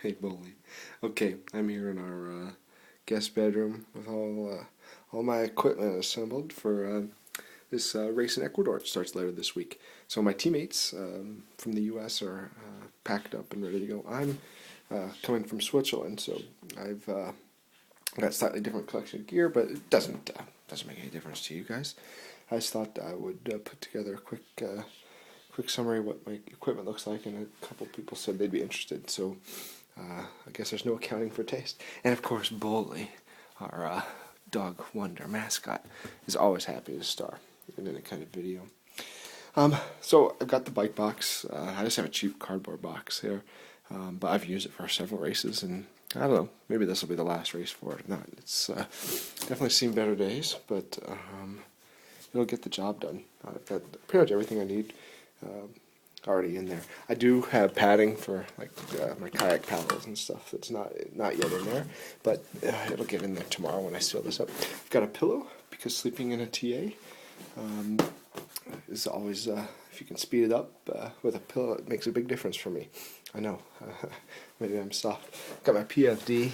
Hey, Bully. Okay, I'm here in our guest bedroom with all my equipment assembled for this race in Ecuador. It starts later this week. So my teammates from the U.S. are packed up and ready to go. I'm coming from Switzerland, so I've got a slightly different collection of gear, but it doesn't make any difference to you guys. I just thought I would put together a quick summary of what my equipment looks like, and a couple people said they'd be interested. So I guess there's no accounting for taste. And of course, Bully, our dog wonder mascot, is always happy to star in any kind of video. So I've got the bike box. I just have a cheap cardboard box here, but I've used it for several races, and I don't know, maybe this will be the last race for it. If not, it's definitely seen better days, but it'll get the job done. I've got pretty much everything I need already in there. I do have padding for like my kayak paddles and stuff. That's not yet in there, but it'll get in there tomorrow when I seal this up. I've got a pillow because sleeping in a TA is always, if you can speed it up with a pillow, it makes a big difference for me. I know. Maybe I'm soft. Got my PFD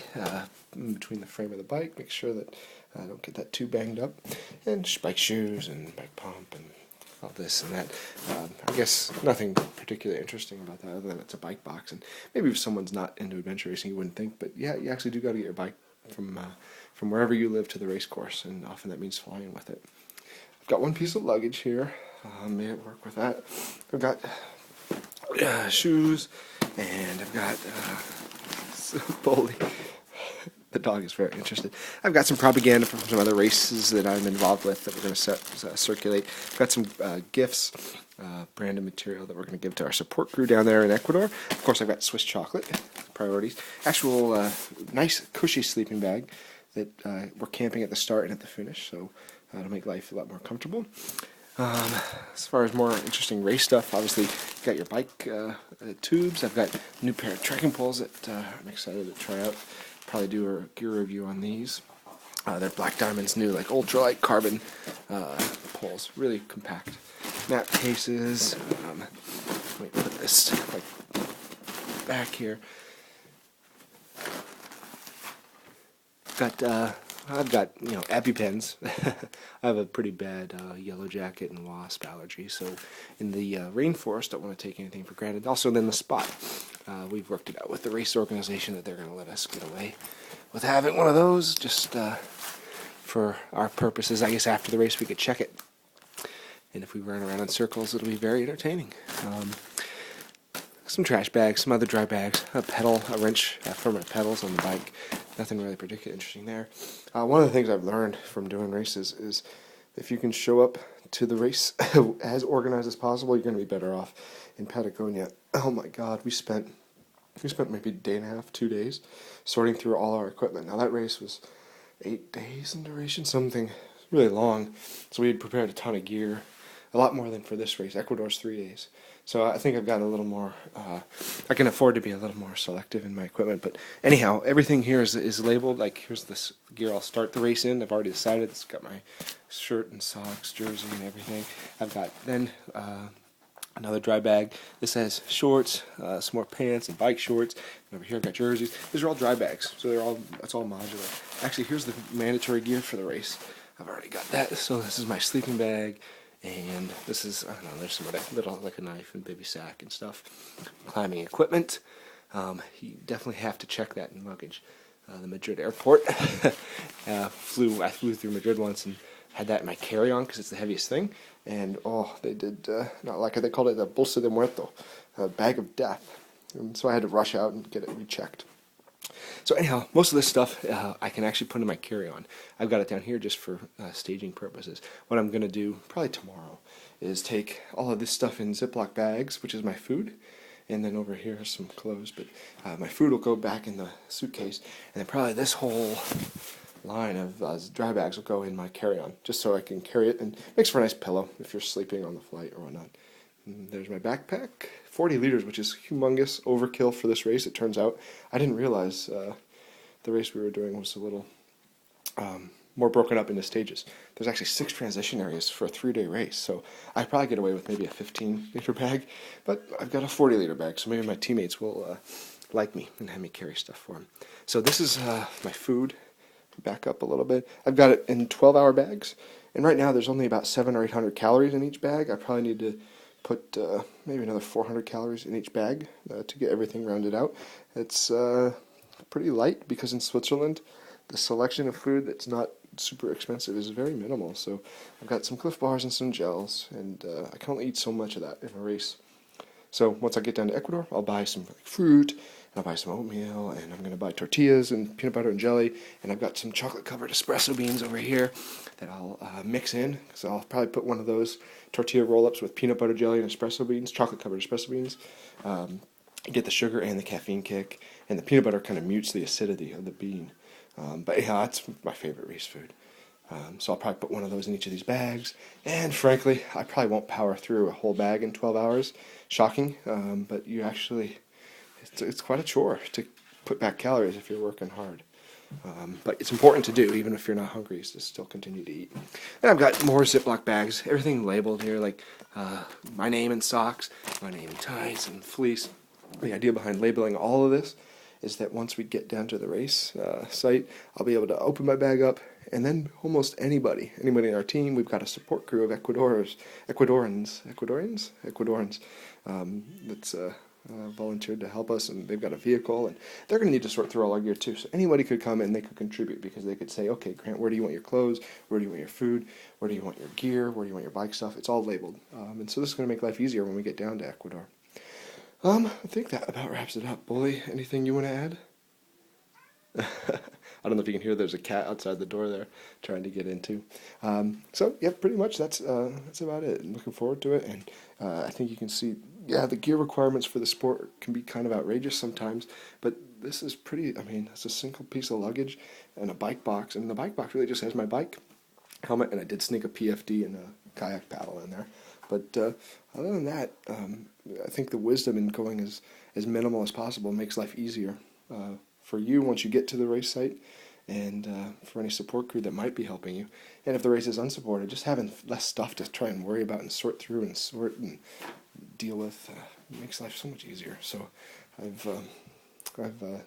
in between the frame of the bike. Make sure that I don't get that too banged up. And bike shoes and bike pump and all this and that. I guess nothing particularly interesting about that other than it's a bike box. And maybe if someone's not into adventure racing, you wouldn't think. But yeah, you actually do got to get your bike from wherever you live to the race course, and often that means flying with it. I've got one piece of luggage here. Made it work with that. I've got shoes, and I've got Bully. The dog is very interested. I've got some propaganda from some other races that I'm involved with that we're going to circulate. I've got some gifts, branded material that we're going to give to our support crew down there in Ecuador. Of course, I've got Swiss chocolate, priorities. Actual nice, cushy sleeping bag that we're camping at the start and at the finish, so it'll make life a lot more comfortable. As far as more interesting race stuff, obviously you've got your bike tubes. I've got a new pair of trekking poles that I'm excited to try out. Probably do a gear review on these. They're Black Diamond's new like ultralight carbon poles, really compact. Map cases. Let me put this like back here. I've got EpiPens. I have a pretty bad yellow jacket and wasp allergy, so in the rainforest, don't want to take anything for granted. Also, then the spot. We've worked it out with the race organization that they're going to let us get away with having one of those, just for our purposes. I guess after the race we could check it, and if we run around in circles, it'll be very entertaining. Some trash bags, some other dry bags, a wrench for my pedals on the bike. Nothing really particularly interesting there. One of the things I've learned from doing races is if you can show up to the race as organized as possible, you're going to be better off. In Patagonia, oh my God, we spent maybe a day and a half, 2 days, sorting through all our equipment. Now that race was 8 days in duration, something really long. So we had prepared a ton of gear, a lot more than for this race. Ecuador's 3 days. So I think I've got a little more, I can afford to be a little more selective in my equipment. But anyhow, everything here is labeled. Like, here's this gear I'll start the race in. I've already decided. It's got my shirt and socks, jersey, and everything. I've got then another dry bag. This has shorts, some more pants and bike shorts. And over here I've got jerseys. These are all dry bags, so that's all modular. Actually, here's the mandatory gear for the race. I've already got that. So this is my sleeping bag. And this is, I don't know, there's some of that little, like a knife and baby sack and stuff. Climbing equipment. You definitely have to check that in luggage. The Madrid airport. I flew through Madrid once and had that in my carry-on because it's the heaviest thing. And, they did not like it. They called it the bolsa de muerto, a bag of death. And so I had to rush out and get it rechecked. So anyhow, most of this stuff I can actually put in my carry-on. I've got it down here just for staging purposes. What I'm going to do probably tomorrow is take all of this stuff in Ziploc bags, which is my food, and then over here is some clothes, but my food will go back in the suitcase, and then probably this whole line of dry bags will go in my carry-on, just so I can carry it, and it makes for a nice pillow if you're sleeping on the flight or whatnot. And there's my backpack, 40 liters, which is humongous overkill for this race, it turns out. I didn't realize the race we were doing was a little more broken up into stages. There's actually 6 transition areas for a 3-day race, so I'd probably get away with maybe a 15-liter bag, but I've got a 40-liter bag, so maybe my teammates will like me and have me carry stuff for them. So this is my food. Back up a little bit. I've got it in 12-hour bags, and right now there's only about 700 or 800 calories in each bag. I probably need to put maybe another 400 calories in each bag to get everything rounded out. It's pretty light because in Switzerland the selection of food that's not super expensive is very minimal. So I've got some Cliff Bars and some gels, and I can only eat so much of that in a race. So once I get down to Ecuador, I'll buy some fruit, and I'll buy some oatmeal, and I'm going to buy tortillas and peanut butter and jelly, and I've got some chocolate-covered espresso beans over here that I'll mix in. So I'll probably put one of those tortilla roll-ups with peanut butter jelly and espresso beans, chocolate-covered espresso beans. Get the sugar and the caffeine kick, and the peanut butter kind of mutes the acidity of the bean. But yeah, that's my favorite race food. So I'll probably put one of those in each of these bags. And frankly, I probably won't power through a whole bag in 12 hours. Shocking, but you actually, it's quite a chore to put back calories if you're working hard. But it's important to do, even if you're not hungry, is to still continue to eat. And I've got more Ziploc bags, everything labeled here, like my name in socks, my name in ties and fleece. The idea behind labeling all of this is that once we get down to the race site, I'll be able to open my bag up, and then almost anybody in our team, we've got a support crew of Ecuadorians that's volunteered to help us, and they've got a vehicle, and they're going to need to sort through all our gear too. So anybody could come and they could contribute, because they could say, okay, Grant, where do you want your clothes? Where do you want your food? Where do you want your gear? Where do you want your bike stuff? It's all labeled. And so this is going to make life easier when we get down to Ecuador. I think that about wraps it up. Bully, anything you want to add? I don't know if you can hear, there's a cat outside the door there trying to get into. So yeah, pretty much that's about it. I'm looking forward to it, and I think you can see, yeah, the gear requirements for the sport can be kind of outrageous sometimes, but this is pretty, I mean, it's a single piece of luggage and a bike box, and the bike box really just has my bike, helmet, and I did sneak a PFD and a kayak paddle in there. But other than that, I think the wisdom in going as minimal as possible makes life easier for you once you get to the race site, and for any support crew that might be helping you. And if the race is unsupported, just having less stuff to try and worry about and sort through and sort and deal with makes life so much easier. So I've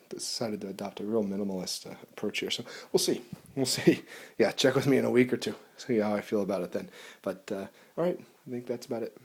decided to adopt a real minimalist approach here. So we'll see. Yeah, check with me in a week or two. See how I feel about it then. But all right, I think that's about it.